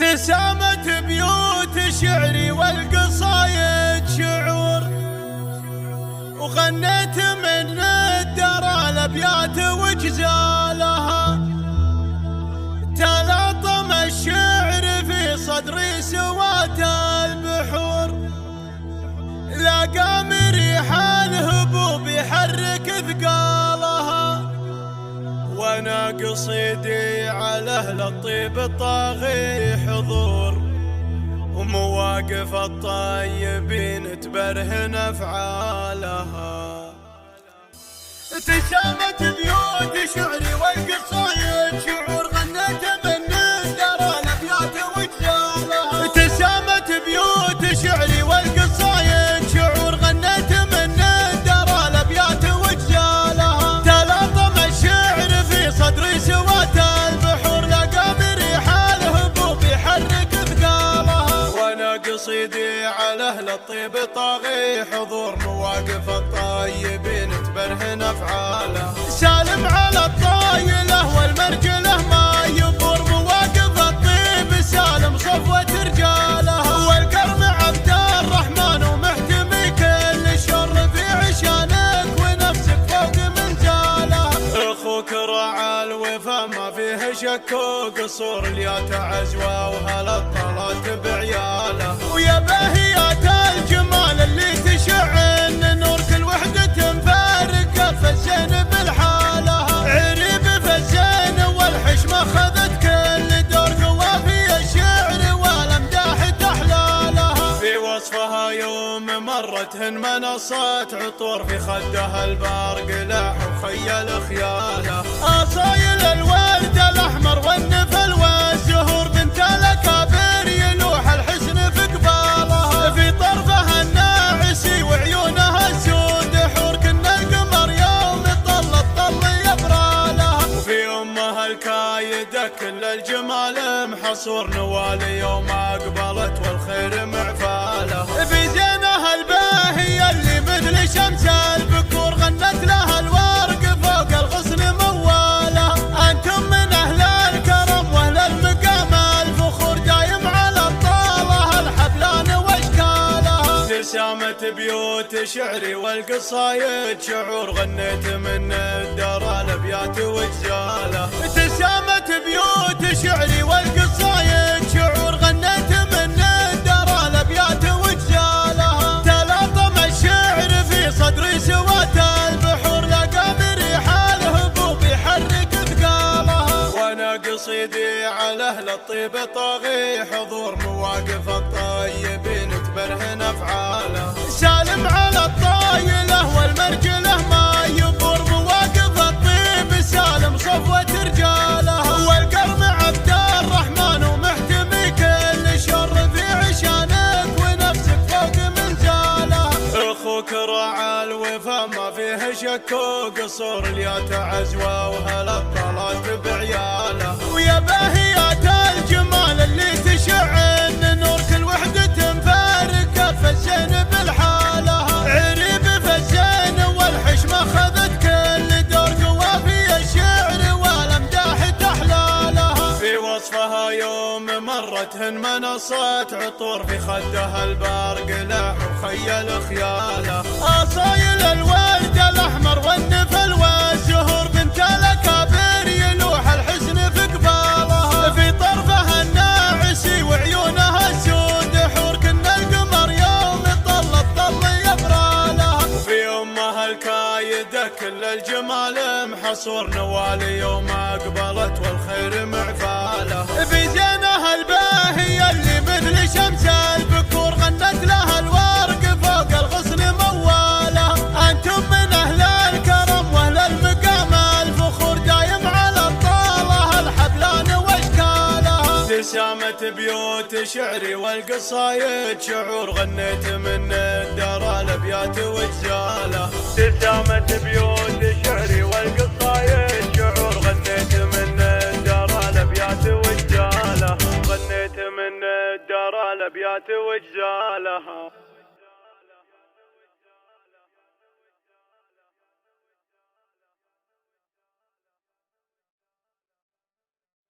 تسامت بيوت شعري والقصايد شعور، وغنيت من الدرى الابيات وجزالها. تلاطم الشعر في صدري سوات البحور، لاقى مريح الهبوب يحرك ثقالها. وانا قصيدي على اهل الطيب طاغي حضور، ومواقف الطيبين تبرهن افعالها. تسامت بيوت شعري والقصايد شعور، غنيت من الدرى الابيات وجزالها. تسامت بيوت شعري والقصايد شعور، غنيت من الدرى الابيات وجزالها. تلاطم الشعر في صدري سوات البحور، لقى مريح الهبوب يحرك ثقالها. وانا قصيدي على اهل الطيب طاغي حضور، مواقف الطيبين تبرهن افعالها. سالم على الطايله والمرجله ما يبور، مواقف الطيب سالم صفوه رجالها. والكرم عبد الرحمن ومحتمي كل شر في عشانك ونفسك فوق منزالها. اخوك راعى الوفا ما فيه شك وقصور، اليا تعزوى وهلا الطلات بعيالها. ويا باهيات الجمال اللي تشعن نور، كل وحده تنفارق فالزين بالحالها. عريب فالزين والحشمه خذت كل دور، قوافي الشعر والامداح تحلالها. في وصفها يوم مرتهن منصات عطور، في خدها البارق لاح وخيل خيالها. اصايل الورد الاحمر والنفل والزهور، بنت الاكابر يلوح الحسن في قبالها. في طرفها الناعسي وعيونها السود حور، كنا القمر يوم طل الطل يبرالها. وفي امها الكايده كل الجمال محصور، نوالي يوم اقبلت والخير معفالها. في زينها الباهيه اللي مثل شمس البكور، غنت لها الورق فوق الغصن موالها. انتم من اهل الكرم واهل المقام الفخور، دايم على الطاله الحبلان واشكالها. تسامت بيوت شعري والقصايد شعور، غنيت من الدرى الابيات وجزالها. تسامت بيوت شعري والقصايد شعور، غنيت من الدرى الابيات وجزالها. تلاطم الشعر في صدري سوات البحور، لقى مريح الهبوب يحرك ثقالها. وانا قصيدي على اهل الطيب طاغي حضور، مواقف الطيبين تبرهن افعالها. سالم على الطايله والمرجله ما يبور، مواقف الطيب سالم صفوه رجالها. والكرم عبد الرحمن ومحتمي كل شر في عشانك ونفسك فوق منزالها. اخوك راعى الوفا ما فيه شك وقصور، اليا تعزوى وهلا الطلات بعيالها. ويا باهيات الجمال اللي تشعن نور، كل وحده تنفارق فالزين بالحالها. عريب فالزين والحشمه خذت كل دور، قوافي الشعر والامداح تحلالها. في وصفها يوم مرتهن منصات عطور، في خدها البارق لاح وخيل خيالها. اصايل الورد الاحمر والنفل والزهور، بنت الاكابر يلوح الحسن في قبالها. في طرفها الناعسي وعيونها السود حور، كنا القمر يوم طل الطل يبرالها. في امها الكايده كل الجمال محصور، نوالي يوم اقبلت والخير معفالها. في زينها الباهيه اللي مثل شمس البكور، غنت لها الورق فوق الغصن موالها. انتم من اهل الكرم واهل المقام الفخور، دايم على الطاله الحبلان واشكالها. تسامت بيوت شعري والقصايد شعور، غنيت من الدرى الابيات وجزالها. تسامت بيوت شعري والقصايد شعور، غنيت من الدرى الابيات وجزالها. غنيت من الدرى الابيات وجزالها.